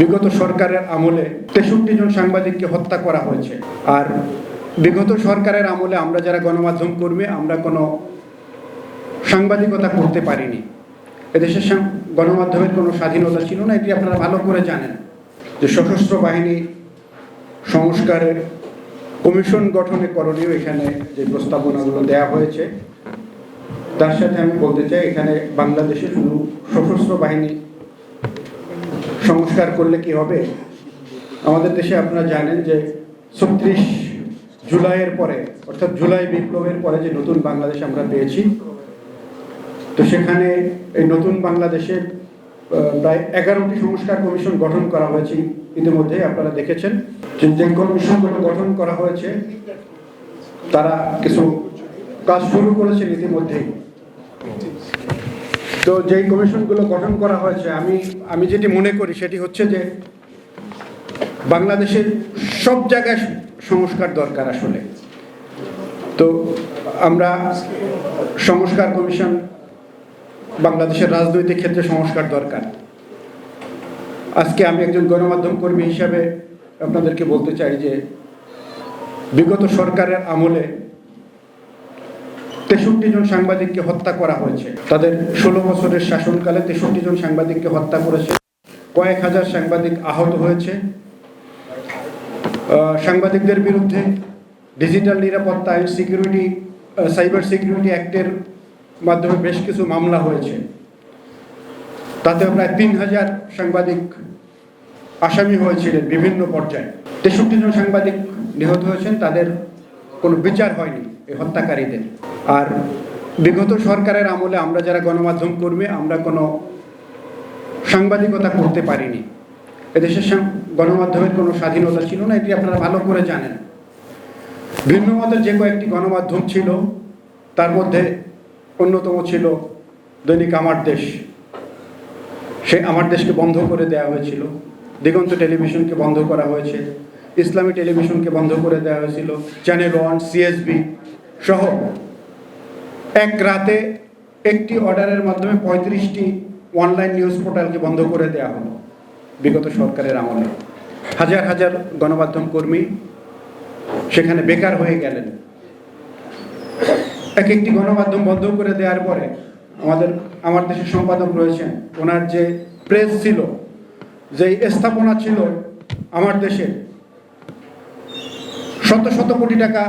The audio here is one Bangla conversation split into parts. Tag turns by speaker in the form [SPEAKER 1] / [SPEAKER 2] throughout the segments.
[SPEAKER 1] বিগত সরকারের আমলে ৬৩ জন সাংবাদিককে হত্যা করা হয়েছে। আর বিগত সরকারের আমলে আমরা যারা গণমাধ্যম কর্মী আমরা কোনো সাংবাদিকতা করতে পারিনি। এদেশের গণমাধ্যমের কোনো স্বাধীনতা ছিল না, এটি আপনারা ভালো করে জানেন। যে সশস্ত্র বাহিনী সংস্কারের কমিশন গঠনে করণীয় এখানে যে প্রস্তাবনাগুলো দেয়া হয়েছে তার সাথে আমি বলতে চাই, এখানে বাংলাদেশে শুধু সশস্ত্র বাহিনী সংস্কার করলে কি হবে? আমাদের দেশে আপনারা জানেন যে ৩৬ জুলাইয়ের পরে, অর্থাৎ জুলাই বিপ্লবের পরে যে নতুন বাংলাদেশ আমরা পেয়েছি, তো সেখানে এই নতুন বাংলাদেশে প্রায় 11টি সংস্কার কমিশন গঠন করা হয়েছে। ইতিমধ্যে আপনারা দেখেছেন যে কমিশনগুলো গঠন করা হয়েছে তারা কিছু কাজ শুরু করেছেন ইতিমধ্যেই। তো যেই কমিশনগুলো গঠন করা হয়েছে আমি যেটি মনে করি সেটি হচ্ছে যে বাংলাদেশের সব জায়গায় সংস্কার দরকার আসলে। তো আমরা সংস্কার কমিশন, বাংলাদেশের রাজনৈতিক ক্ষেত্রে সংস্কার দরকার। আজকে আমি একজন গণমাধ্যম কর্মী হিসাবে আপনাদেরকে বলতে চাই যে বিগত সরকারের আমলে ৬৩ জন সাংবাদিককে হত্যা করা হয়েছে। তাদের ১৬ বছরের শাসনকালে ৬৩ জন সাংবাদিককে হত্যা করেছে, কয়েক হাজার সাংবাদিক আহত হয়েছে। সাংবাদিকদের বিরুদ্ধে ডিজিটাল নিরাপত্তা আইন, সাইবার সিকিউরিটি অ্যাক্টের মাধ্যমে বেশ কিছু মামলা হয়েছে। তাতে প্রায় ৩,০০০ সাংবাদিক আসামি হয়েছিলেন বিভিন্ন পর্যায়ে। ৬৩ জন সাংবাদিক নিহত হয়েছেন, তাদের কোনো বিচার হয়নি এই হত্যাকারীদের। আর বিগত সরকারের আমলে আমরা যারা গণমাধ্যম কর্মী আমরা কোনো সাংবাদিকতা করতে পারিনি। এদেশের গণমাধ্যমের কোনো স্বাধীনতা ছিল না, এটি আপনারা ভালো করে জানেন। ভিন্ন মতের যে কয়েকটি গণমাধ্যম ছিল তার মধ্যে অন্যতম ছিল দৈনিক আমার দেশ। সে আমার দেশকে বন্ধ করে দেওয়া হয়েছিল, দিগন্ত টেলিভিশনকে বন্ধ করা হয়েছে, ইসলামী টেলিভিশনকে বন্ধ করে দেওয়া হয়েছিল, চ্যানেল ওয়ান, সিএসবি সহ এক রাতে একটি অর্ডারের মাধ্যমে ৩৫টি অনলাইন নিউজ পোর্টালকে বন্ধ করে দেওয়া হলো বিগত সরকারের আমলে। হাজার হাজার গণমাধ্যম কর্মী সেখানে বেকার হয়ে গেলেন। এক একটি গণমাধ্যম বন্ধ করে দেওয়ার পরে আমার দেশের সম্পাদক রয়েছেন, ওনার যে প্রেস ছিল, যে স্থাপনা ছিল আমার দেশে, শত শত কোটি টাকা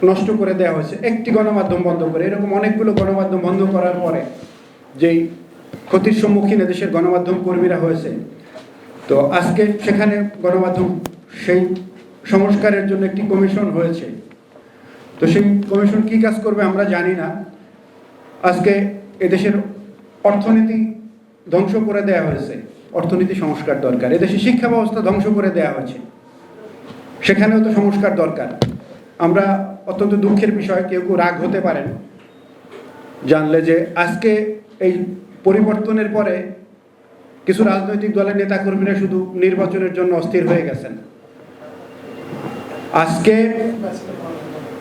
[SPEAKER 1] নষ্ট করে দেওয়া হয়েছে একটি গণমাধ্যম বন্ধ করে। এরকম অনেকগুলো গণমাধ্যম বন্ধ করার পরে যেই ক্ষতির সম্মুখীন দেশের গণমাধ্যম কর্মীরা হয়েছে, তো আজকে সেখানে গণমাধ্যম সেই সংস্কারের জন্য একটি কমিশন হয়েছে। তো সেই কমিশন কি কাজ করবে আমরা জানি না। আজকে এদেশের অর্থনীতি ধ্বংস করে দেওয়া হয়েছে, অর্থনীতি সংস্কার দরকার। এদেশের শিক্ষা ব্যবস্থা ধ্বংস করে দেওয়া হয়েছে, সেখানেও তো সংস্কার দরকার। আমরা অত্যন্ত দুঃখের বিষয়, কেউ কেউ রাগ হতে পারেন জানলে যে আজকে এই পরিবর্তনের পরে কিছু রাজনৈতিক দলের নেতাকর্মীরা শুধু নির্বাচনের জন্য অস্থির হয়ে গেছেন। আজকে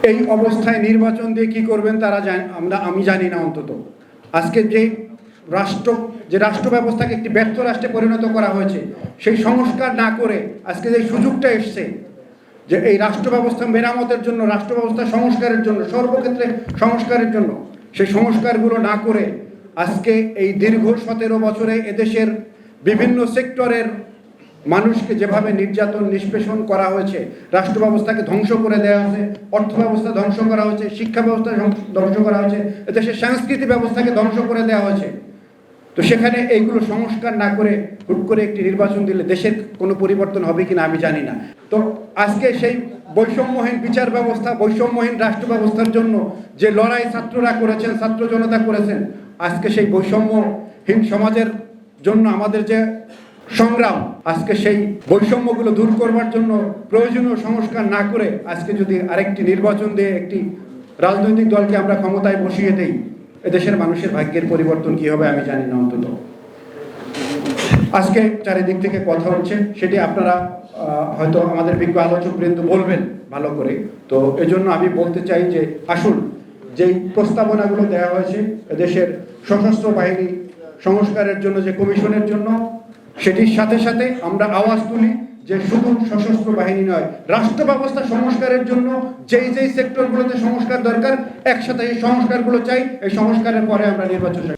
[SPEAKER 1] এই অবস্থায় নির্বাচন দিয়ে কি করবেন তারা আমি জানি না। অন্তত আজকে যে রাষ্ট্র ব্যবস্থাকে একটি ব্যর্থ রাষ্ট্রে পরিণত করা হয়েছে, সেই সংস্কার না করে আজকে যে সুযোগটা এসছে যে এই রাষ্ট্র ব্যবস্থা মেরামতের জন্য, রাষ্ট্র ব্যবস্থা সংস্কারের জন্য, সর্বক্ষেত্রে সংস্কারের জন্য, সেই সংস্কারগুলো না করে আজকে এই দীর্ঘ 17 বছরে এদেশের বিভিন্ন সেক্টরের মানুষকে যেভাবে নির্যাতন নিষ্পেষণ করা হয়েছে, রাষ্ট্র ব্যবস্থাকে ধ্বংস করে দেওয়া হয়েছে, অর্থ ব্যবস্থা ধ্বংস করা হয়েছে, শিক্ষা ব্যবস্থা ধ্বংস করা হয়েছে, এদেশের সাংস্কৃতিক ব্যবস্থাকে ধ্বংস করে দেওয়া হয়েছে। তো সেখানে এইগুলো সংস্কার না করে হুট করে একটি নির্বাচন দিলে দেশের কোনো পরিবর্তন হবে কিনা আমি জানি না। তো আজকে সেই বৈষম্যহীন বিচার ব্যবস্থা, বৈষম্যহীন রাষ্ট্র ব্যবস্থার জন্য যে লড়াই ছাত্ররা করেছেন, ছাত্র জনতা করেছেন, আজকে সেই বৈষম্যহীন সমাজের জন্য আমাদের যে সংগ্রাম, আজকে সেই বৈষম্যগুলো দূর করবার জন্য প্রয়োজনীয় সংস্কার না করে আজকে যদি আরেকটি নির্বাচন দিয়ে একটি রাজনৈতিক দলকে আমরা ক্ষমতায় বসিয়ে দেই, এদেশের মানুষের ভাগ্যের পরিবর্তন কি হবে আমি জানি না। অন্তত আজকে চারিদিক থেকে কথা হচ্ছে, সেটি আপনারা হয়তো আমাদের বিজ্ঞ আলোচক বৃন্দ বলবেন ভালো করে। তো এজন্য আমি বলতে চাই যে আসুন, যেই প্রস্তাবনাগুলো দেওয়া হয়েছে এদেশের সশস্ত্র বাহিনী সংস্কারের জন্য, যে কমিশনের জন্য, সেটির সাথে সাথে আমরা আওয়াজ তুলি যে শুধু সশস্ত্র বাহিনী নয়, রাষ্ট্র ব্যবস্থা সংস্কারের জন্য যেই যেই সেক্টরগুলোতে সংস্কার দরকার একসাথে এই সংস্কারগুলো চাই। এই সংস্কারের পরে আমরা নির্বাচন চাই।